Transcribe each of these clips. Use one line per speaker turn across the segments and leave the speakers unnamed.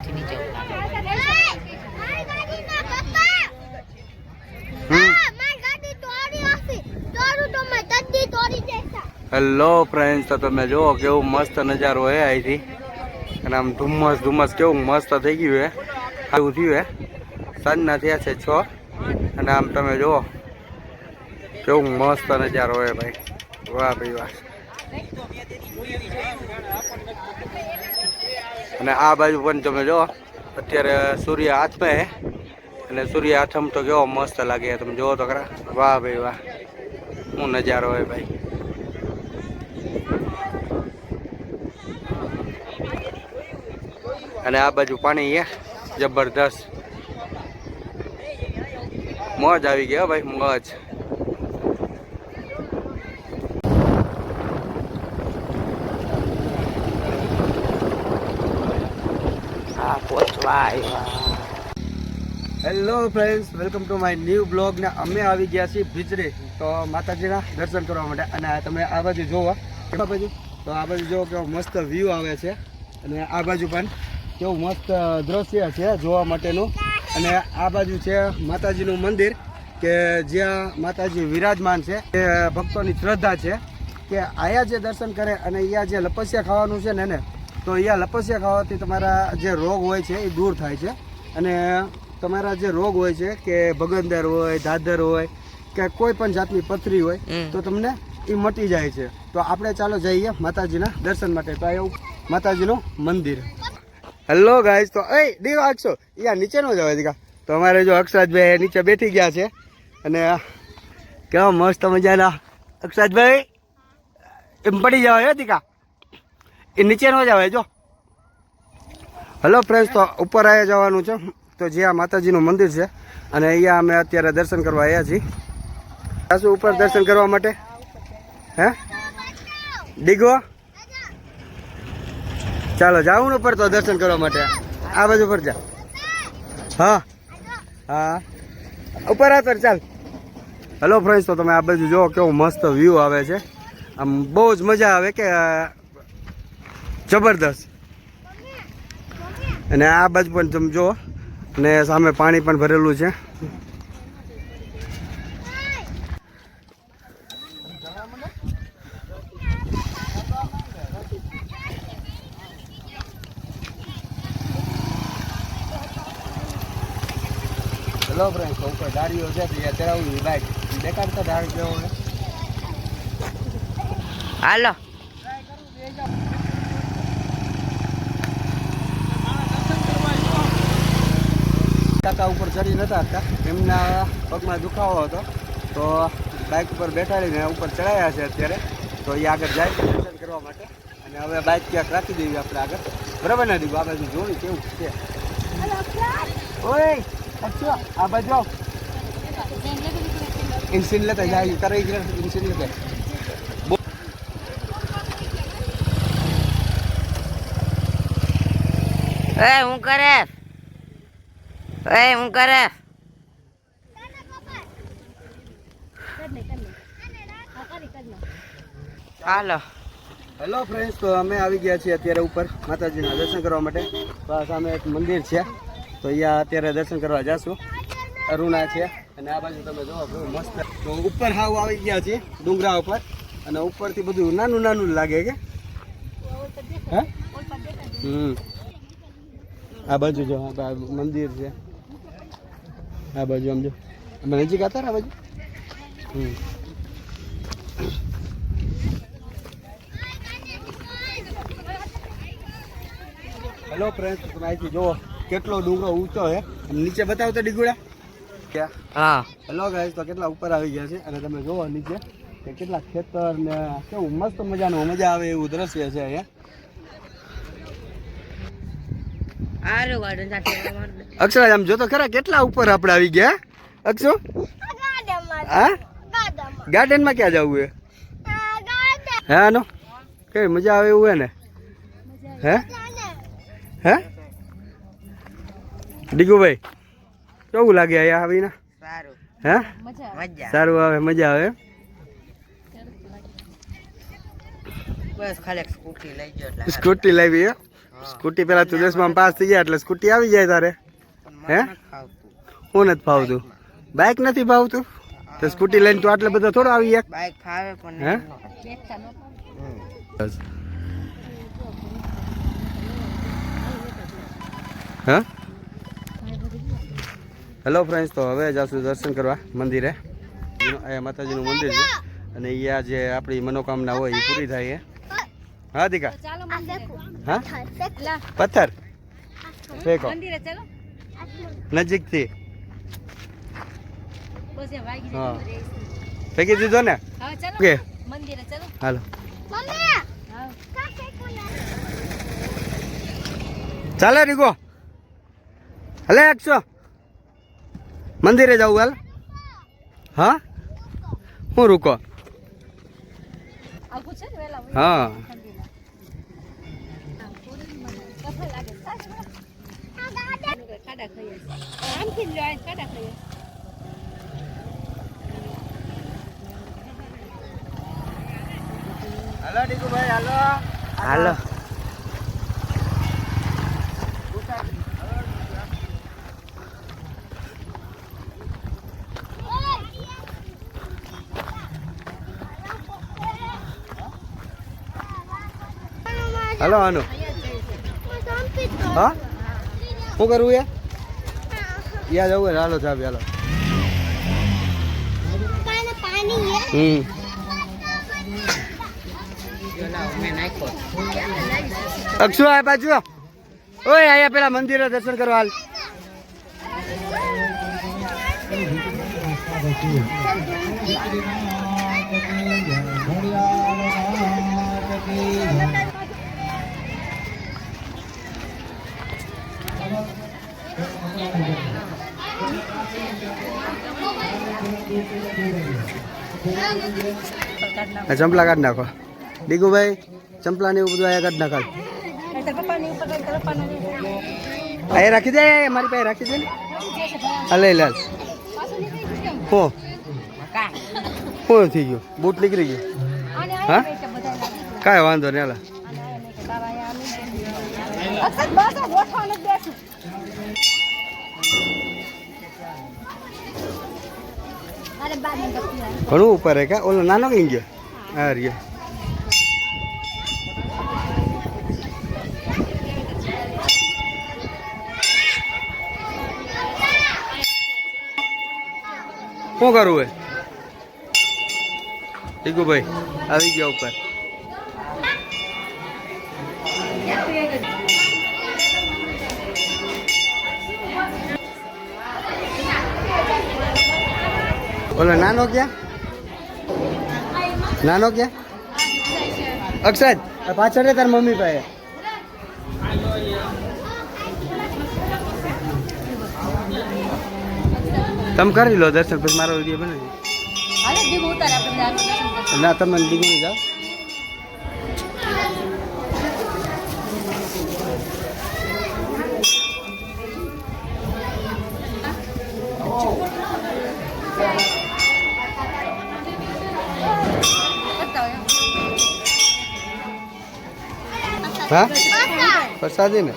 અહીંથી નીચે ઉતારો.
હેલો ફ્રેન્ડ્સ, તો તમે જુઓ કેવું મસ્ત નજારો હે અહીંથી. અને આમ ધુમ્મસ ધુમ્મસ કેવું મસ્ત થઈ ગયું હે. એવું થયું હે સાંજના થયા છે 6 અને આમ તમે જુઓ કેવું મસ્ત નજારો હે ભાઈ. વાહ ભાઈ વાહ. અને આ બાજુ પણ તમે જુઓ અત્યારે સૂર્ય હાથમાં હે અને સૂર્ય આથમ તો કેવો મસ્ત લાગે તમે જુઓ તો ખરા. વાહ ભાઈ વાહ, શું નજારો હે ભાઈ. અને આ બાજુ પાણી હે જબરદસ્ત. મોજ આવી ગયા ભાઈ, મોજ. Hello friends, welcome to my new blog. ને અમે આવી ગયા છીએ ભીચડી, તો માતાજીના દર્શન કરવા માટે. અને તમે આ બાજુ જોવો આ બાજુ, તો આ બાજુ જોવો કેવો મસ્ત વ્યૂ આવે છે. અને આ બાજુ પણ કેવું મસ્ત દ્રશ્ય છે જોવા માટેનું. અને આ બાજુ છે માતાજીનું મંદિર કે જ્યાં માતાજી વિરાજમાન છે. એ ભક્તોની શ્રદ્ધા છે કે અહીંયા જે દર્શન કરે અને અહીંયા જે લપસ્યા ખાવાનું છે ને તો અહીંયા લપસ્યા ખાવાથી તમારા જે રોગ હોય છે એ દૂર થાય છે. અને તમારા જે રોગ હોય છે કે ભગંદર હોય, દાદર હોય કે કોઈ પણ જાતની પથરી હોય તો તમને એ મટી જાય છે. તો આપણે ચાલો જઈએ માતાજીના દર્શન માટે. તો અહીંયા માતાજીનું મંદિર. હેલો ગાઈસ, તો એ ડી વાગશો અહીંયા નીચે નો જવાય દીકા. તો અમારે જો અક્ષરાજભાઈ નીચે બેઠી ગયા છે. અને કેવા મસ્ત મજાના અક્ષરાજભાઈ એમ પડી જવાય દીકા, એ નીચે નો જવાય જો. હેલો ફ્રેન્ડ્સ, તો ઉપર આવ્યા જવાનું છે. તો જ્યાં માતાજીનું મંદિર છે અને અહીંયા અમે અત્યારે દર્શન કરવા આવ્યા છીએ. આશું ઉપર દર્શન કરવા માટે. હે ડીગો ચાલો જાવું ઉપર તો દર્શન કરવા માટે. આ બાજુ પર જા. હા હા ઉપર આ તર ચાલ. હેલો ફ્રેન્ડ્સ, તો તમે આ બાજુ જુઓ કેવો મસ્ત વ્યૂ આવે છે. આમ બહુ જ મજા આવે કે જબરદસ્ત. અને આ બાજુ પણ તમે જુઓ અને સામે પાણી પણ ભરેલું છે. હેલો ફ્રેન્ડ્સ, ઉપર ગાડીઓ છે ચલાવવી બાઇક દેખાડતા ધાર કેવો હોય.
હાલો
કાકા ઉપર ચડી નતા હતા, એમના પગમાં દુખાવો હતો તો બાઇક ઉપર બેઠાડીને ઉપર ચડાયા છે અત્યારે. તો એ આગળ જાય દર્શન કરવા માટે. અને હવે બાઇક ક્યાંક રાખી દેવી આપણે આગળ, બરાબર ને દીધું. આ બાજુ જોયું કેવું છે. ઓય અચ્છા આ બાજુ આવ. ઇન્સિન લેતા જાય કરે ઇન્સિન લેતા.
હું કરે હું કરે. હાલો
હેલો ફ્રેન્ડ્સ, તો અમે આવી ગયા છીએ અત્યારે ઉપર માતાજીના દર્શન કરવા માટે. તો આ સામે એક મંદિર છે તો અહીંયા અત્યારે દર્શન કરવા જઈશું. અરુણા છે અને આ બાજુ તમે જોવો કેવું મસ્ત. તો ઉપર હાવ આવી ગયા છીએ ડુંગરા ઉપર. અને ઉપરથી બધું નાનું નાનું લાગે કે હે. આ બાજુ જો મંદિર છે. આ બાજુ આમ જો અમે નજીક હતા ને આ બાજુ. હેલો ફ્રેન્ડ્સ, તમે અહીંથી જુઓ કેટલો ડુંગરો ઊંચો છે. નીચે બતાવતો ડીગુડા ક્યાં.
હા
હેલો ગાઈસ, તો કેટલા ઉપર આવી ગયા છે. અને તમે જુઓ નીચે કે કેટલા ખેતર ને કેવું મસ્ત મજાનું મજા આવે એવું દ્રશ્ય છે અહીંયા. અક્ષરા આમ જોતો ખરા કેટલા ઉપર આપણે આવી ગયા. અક્ષો હા ગાર્ડનમાં ક્યાં જવું હે? હે આનો કેવી મજા આવે એવું હે ને. હે હે ડીગુભાઈ કેવું લાગે અહીંયા આવીને? હે સારું આવે, મજા આવે.
બસ ખાલી સ્કૂટી લઈ ગયો એટલે
સ્કૂટી લાવી સ્કૂટી પેલા તું 10માં પાસ થઈ ગયા એટલે સ્કૂટી આવી જાય તારે. હે હું નથી ફાવતું? બાઇક નથી ફાવતું તો સ્કૂટી લઈને તું આટલે બધા થોડો આવી જાય.
બાઈક ફાવે પણ
હે હા. હેલો ફ્રેન્ડ્સ, તો હવે જાશું દર્શન કરવા મંદિરે. અહીંયા માતાજીનું મંદિર છે અને અહીંયા જે આપણી મનોકામના હોય એ પૂરી થાય છે. હા દીકા, હા પથ્થર ફેંકો નજીકથી. હા ફેંકી દીધો ને? ઓકે હાલો ચાલે રીગો. હલે 100 મંદિરે જવું હાલ. હા હું રૂકો. હા હાલો ડીકુભાઈ હાલો
હાલો.
હાલો આનો. હા શું કરવું યાર? યા જવું હાલો સાહેબ હાલો. અક્ષુ આ બાજુ ઓય આયા પેલા મંદિરે દર્શન કરવા હાલ. ચંપલા કાઢ નાખો ડીગુભાઈ. ચંપલા ને એવું બધું આયા કાઢ નાખો. અહીંયા રાખી દે, મારી પાસે રાખી દે ને. હાલે લાલ હો શું થઈ ગયું? બૂટ નીકળી ગયું? હા કાંઈ વાંધો નહીં. હાલા ઘણું ઉપર હે કા? ઓલો નાનો કઈ ગયો? હા રહ્યો. શું કરવું હે ટીકુભાઈ? આવી ગયા ઉપર. ઓલો નાનો ક્યાં? નાનો ક્યાં? અક્ષદ પાછળ તાર મમ્મી પાસે. તમે કરી લો દર્શન પછી મારો વિડીયો બનાવી. ના તમે દીકરી જાઓ. હા પ્રસાદી ને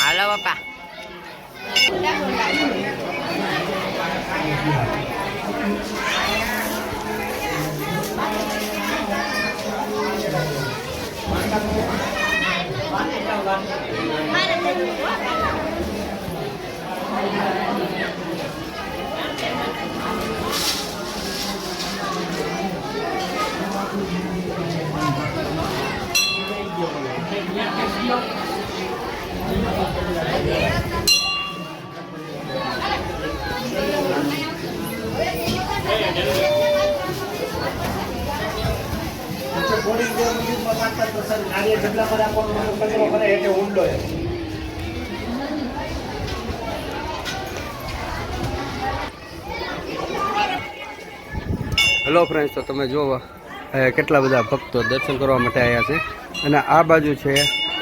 હાલો પપ્પા.
હેલો ફ્રેન્ડ્સ, તો તમે જુઓ કેટલા બધા ભક્તો દર્શન કરવા માટે આવ્યા છે. અને આ બાજુ છે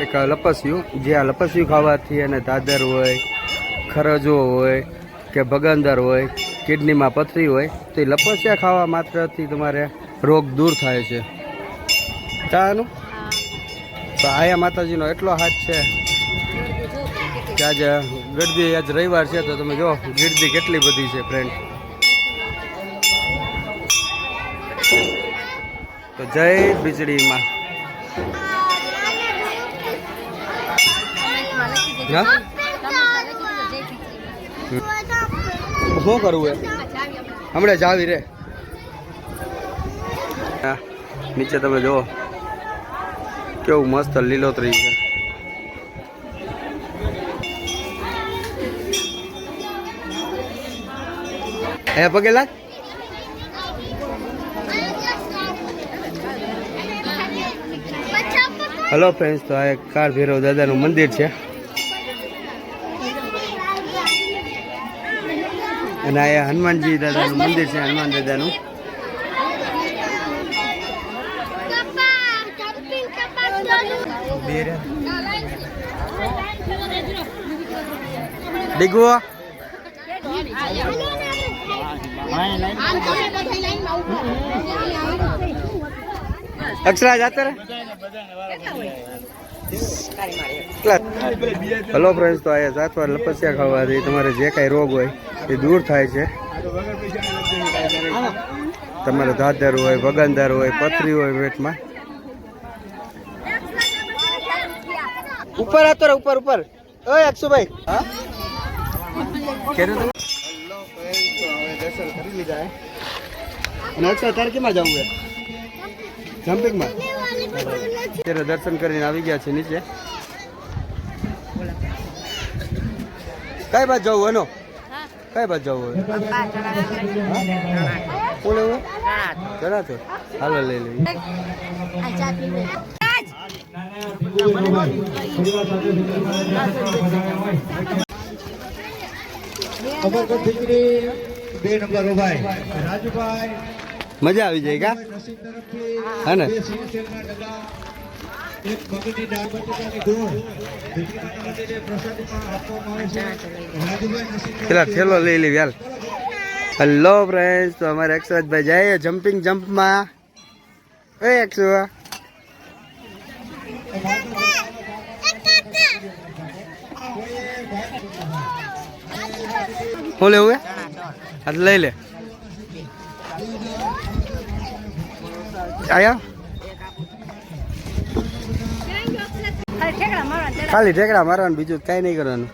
એક લપસ્યું, જે આ લપસ્યું ખાવાથી અને દાદર હોય ખરજો હોય કે ભગંદર હોય, કિડનીમાં પથરી હોય તો એ લપસિયા ખાવા માત્રથી તમારે રોગ દૂર થાય છે. ચાનું તો આયા માતાજીનો એટલો હાથ છે કે આજે ગીરદી આજ રવિવાર છે તો તમે જો ગીરદી કેટલી બધી છે ફ્રેન્ડ. તો જય બીજડીમાં. શું કરવું એ હમણાં જાવી રે. નીચે તમે જુઓ કેવું મસ્ત લીલોતરી છે. હે પગેલા હલો ફ્રેન્ડ્સ, તો આ એક કાળ ભૈરવ દાદાનું મંદિર છે અને આ હનુમાનજી દાદાનું મંદિર છે. હનુમાન દાદાનું ડીગવો અક્ષરા જાતે રે. હલો ફ્રેન્ડ્સ, તો આ 7 વાર લપસિયા ખાવાથી તમારે જે કાંઈ રોગ હોય એ દૂર થાય છે. તમારે ધાધર હોય, ભગંદર હોય, પથરી હોય પેટમાં. ઉપર આતો રે, ઉપર ઉપર. ઓય અક્ષુભાઈ, હા કેરે તો હવે દર્શન કરી લીધા. અને અક્ષર તારે કેમાં જવું છે? જમ્પિંગમાં. અત્યારે દર્શન કરીને આવી ગયા છે નીચે. કઈ બાજુ જવું એનો? કઈ બાજુ જવું હોય? કોણ એવું? જણા તો હાલો લઈ લઈએ. મજા આવી જાય કા? હા ને? પેલા ઠેલો લઈ લેવી હાલ. હેલો ફ્રેન્ડ્સ, તો અમારે અક્ષરાજભાઈ જાય જમ્પિંગ જમ્પમાં. એ અક્ષુ હું લેવું એ? હા લઈ લે. આયા ખાલી ઠેકડા મારવાનું, બીજું કાંઈ નહીં કરવાનું.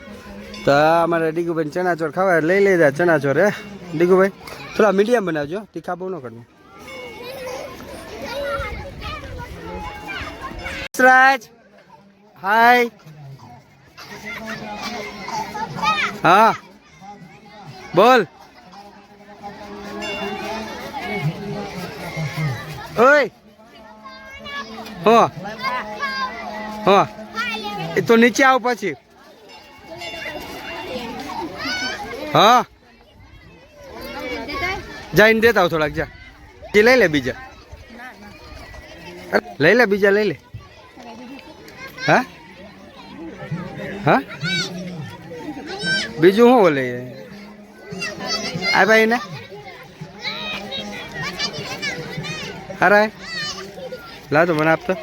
તો અમારે ડીગુભાઈ ચણાચોર ખાવા લઈ લીધા. ચણાચોર હે ડીગુભાઈ? થોડા મીડિયમ બનાવજો, તીખા બહુ ન કરવું. રાજ હાય. હા બોલ. ઓય હો હો એ તો નીચે આવ પછી. હા જઈને દેતા આવ થોડાક. જા એ લઈ લે બીજા. લઈ લે બીજા લઈ લે. હા હા બીજું શું બોલે? આ ભાઈ ને અરે લા તો મને આપતો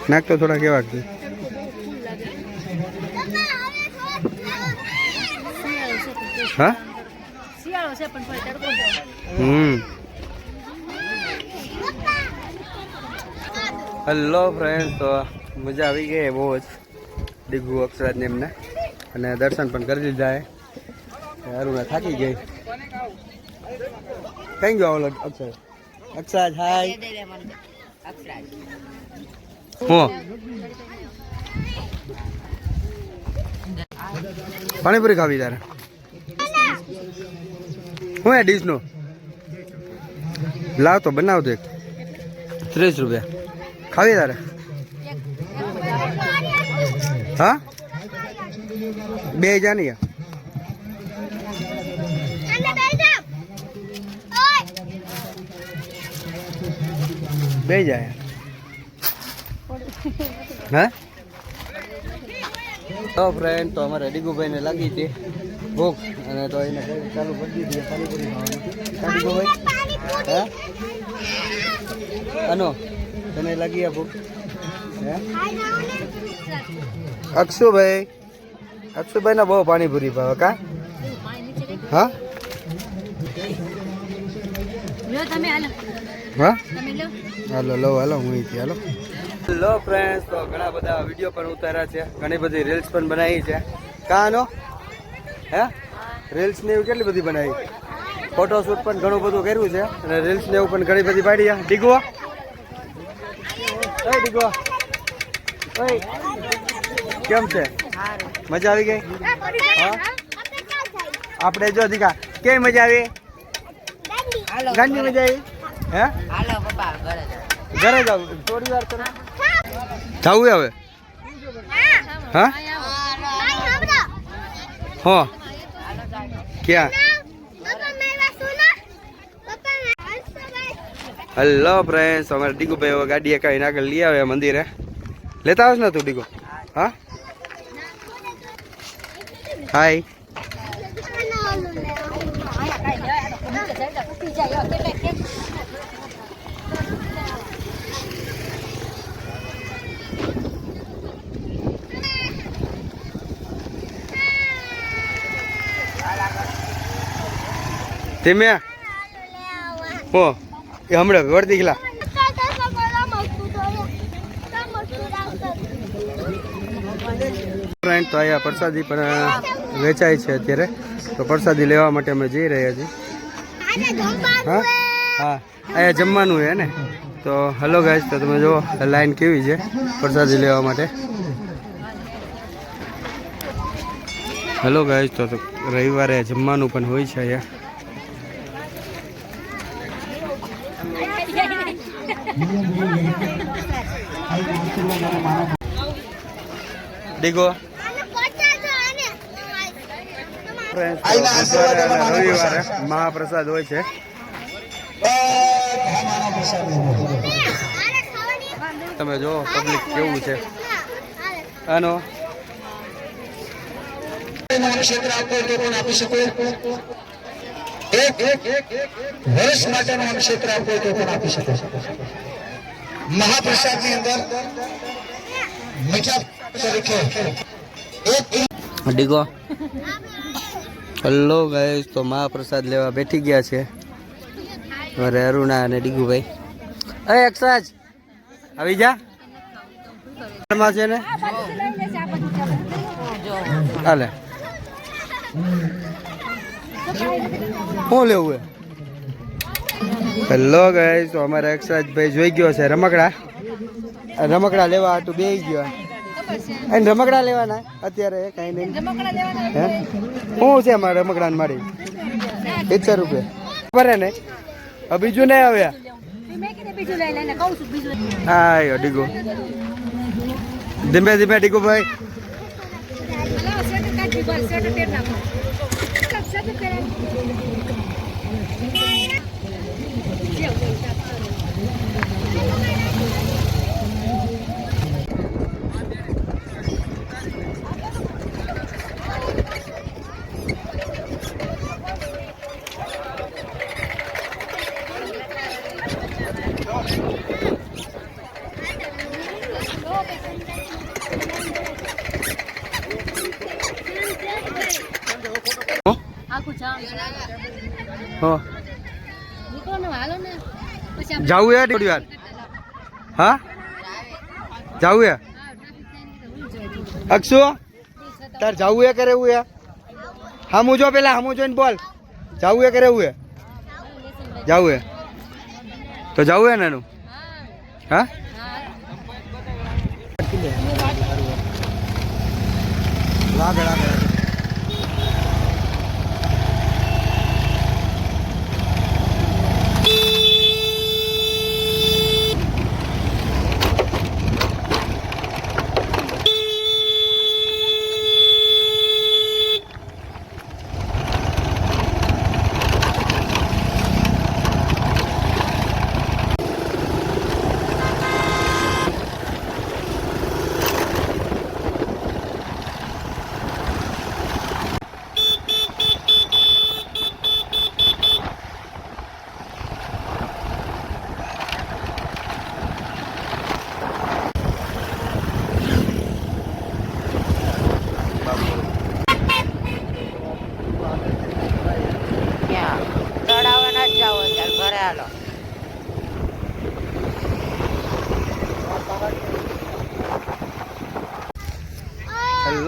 નાખતો થોડા કેવા. હા હેલો ફ્રેન્ડ, તો મજા આવી ગઈ બહુ જ ડીગુ અક્ષરાજ ને એમને. અને દર્શન પણ કરી લીધા. અરુણા થાકી ગઈ. કઈ ગયો ઓલો અક્ષર? અક્ષરાજ હાય. હું પાણીપુરી ખાવી તારે? હું એ ડીશ નું લાવ તો બનાવ દે. 30 રૂપિયા ખાવી તારે? હા બે જાની બે જાય. હા તો ફ્રેન્ડ તો અમારે ડીગુભાઈને લાગી હતી ભૂખ અને તો એને ચાલુ કરી દીધી પાણીપુરી ખાવાની ડીગુભાઈ હે અનો તને લાગી આ ભૂખ હે અક્ષુભાઈ ના બહુ પાણીપુરી ભાવે કા હા હા હાલો લો હાલો હું અહીંથી હાલો હેલો ફ્રેન્ડ્સ તો ઘણા બધા વિડીયો પણ ઉતાર્યા છે ઘણી બધી રીલ્સ પણ બનાવી છે કાનો હે રીલ્સ ને એવું કેટલી બધી બનાવી ફોટોશૂટ પણ ઘણું બધું કર્યું છે અને રીલ્સ ને એવું પણ ઘણી બધી પાડી ડીગવા ડીગવા કેમ છે મજા આવી ગઈ હા આપણે જો દીકા કેવી મજા આવી ગાંધી મજા આવી હે
હાલો પપ્પા
ઘરે જાવ થોડી વાર કરો જાવું હવે હા હો ક્યાં હેલો ફ્રેન્ડ્સ અમારે ડીગુભાઈ હવે ગાડી કાઢીને આગળ લઈ આવે મંદિરે લેતા આવશ ને તું ડીગુ હા હાય ધીમે હો એ હમણાં વર્તી ગયેલા ફ્રેન્ડ તો અહીંયા પ્રસાદી પણ વેચાય છે અત્યારે તો પ્રસાદી લેવા માટે અમે જઈ રહ્યા છીએ હા હા અહીંયા જમવાનું છે ને તો હલો ગાઈસ તો તમે જુઓ લાઈન કેવી છે પ્રસાદી લેવા માટે હલો ગાઈસ તો રવિવારે જમવાનું પણ હોય છે અહીંયા ડીગો રવિવારે મહાપ્રસાદ હોય છે તમે જો પબ્લિક કેવું છે આનો
ક્ષેત્ર આપો તો પણ આપી શકો એક વર્ષ માટેનું ક્ષેત્ર આપો તો પણ આપી શકો મહાપ્રસાદ ની અંદર મીઠા તરીકે
ડીગો હલો ગાઈસ તો મહાપ્રસાદ લેવા બેઠી ગયા છે મારે અરુણા અને ડીગુભાઈ અરે એક્સાજ આવી જા છે ને હાલે શું લેવું હે હેલો ગાઈસ તો અમારા એક્સાજ ભાઈ જોઈ ગયો છે રમકડા લેવા હાટું બેસી ગયો અને રમકડા લેવાના અત્યારે કઈ નહીં હે શું છે અમારે રમકડા ને મારી 70 રૂપિયા બરે ને બીજું નહીં આવ્યા હા ડીગો ધીમે ધીમે ડીગો ભાઈ જાવું હે થોડી વાર હા જાવું હે અક્ષુ તાર જાવું હે કરે એવું હે હામું જો પેલા હામું જોઈને બોલ જાવું હે કરે એવું હે જાવું હે તો જાવું હે નાનું હા આગળ આગળ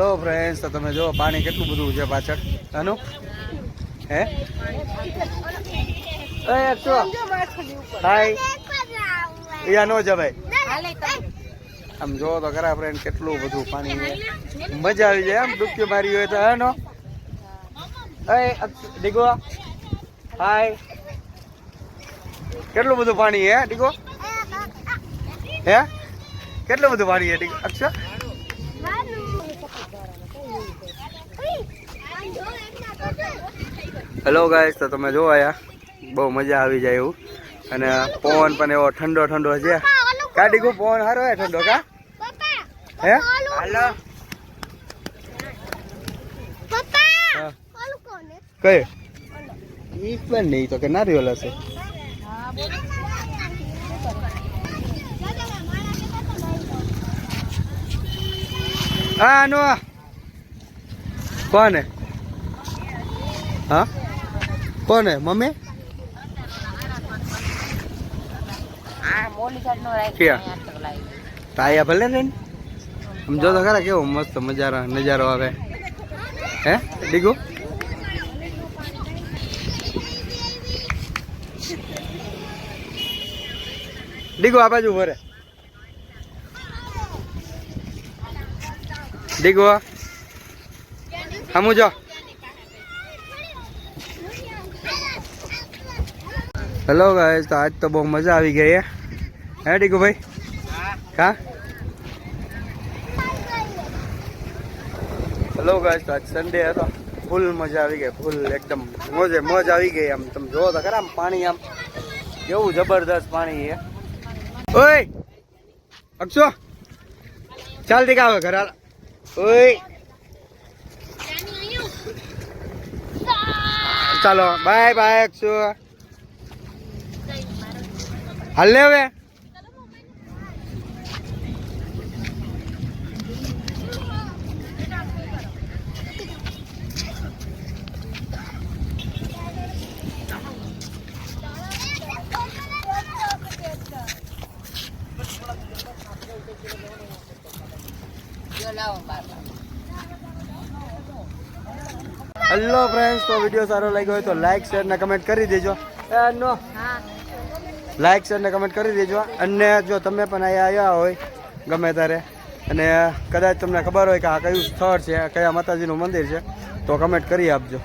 હેલો ફ્રેન્ડ્સ, તો તમે જો પાણી કેટલું બધું છે પાછળ. આનું હે હાય યા નો જવાય. આમ જો તો ખરા ફ્રેન્ડ કેટલું બધું પાણી છે. મજા આવી જાય આમ ડૂબકી મારી હોય તો. હેનો ડીગો હાય. કેટલું બધું પાણી હે ડીગો? હે કેટલું બધું પાણી હે ડીગો? અક્ષર હેલો ગાઈસ, તો તમે જો આયા બહુ મજા આવી જાય એવું. અને પવન પણ એવો ઠંડો ઠંડો છે. કા ડીગો પવન સારો હે ઠંડો? કા હે હાલો કઈ ઈ પણ નહીં તો કે નારિયેલ હશે. હા નો કોને? હા કોને? મમ્મી તાયા ભલે ને સમજો તો ખરા કેવો મસ્ત નજારો આવે. હે ડીગુ ડીગુ આ બાજુ ભરે. ડીગુ હમું જો. હેલો ગાઈસ, તો આજ તો બહુ મજા આવી ગઈ હે ડીગુ ભાઈ? કા હેલો ગાઈસ, તો આજ સન્ડે હતો. ફૂલ મજા આવી ગઈ, ફૂલ એકદમ મોજ આવી ગઈ. આમ તમે જોવો તો ખરા પાણી આમ કેવું જબરદસ્ત પાણી છે. ઓય અક્ષો ચાલ દીકા આવે ઘર હાલ. ઓય ચાલો બાય બાય અક્ષો. હાલ લે હવે. હેલો ફ્રેન્ડ્સ, તો વિડીયો સારો લાગ્યો હોય તો લાઈક શેર ને કમેન્ટ કરી દેજો. લાઈક શેર ને કમેન્ટ કરી દેજો. અને જો તમે પણ અહીંયા આવ્યા હોય ગમે ત્યારે અને કદાચ તમને ખબર હોય કે આ કયું સ્થળ છે, કયા માતાજીનું મંદિર છે, તો કમેન્ટ કરી આપજો.